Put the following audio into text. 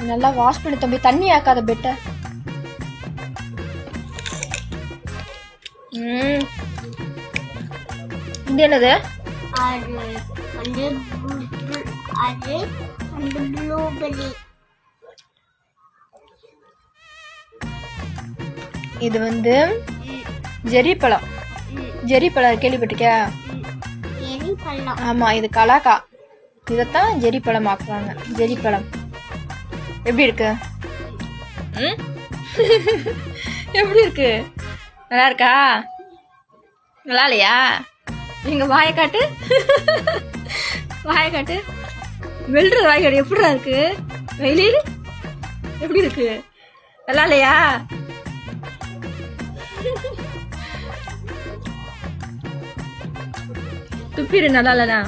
நல்லா வாஷ் பண்ணு தம்பி, தண்ணி ஆக்காத பெட்ட. இது என்னது? இது வந்து ஜெரி பழம். ஜெரி பழம் கேள்விப்பட்டிருக்கியா? ஆமா, இது கலாக்கா. இதைத்தான் ஜெரி பழம் ஆக்குவாங்க. ஜெரி பழம் எப்படி இருக்கு? எப்படி இருக்கு? நல்லா இருக்கா? நல்லா இல்லையா? நீங்க வாயை காட்டு. வாயை காட்டு. வெல்ற வாய் காட்டு. எப்படிடா இருக்கு? வெயிலு எப்படி இருக்கு? நல்லா இல்லையா? துப்பிடு. நல்லா இல்லைண்ணா.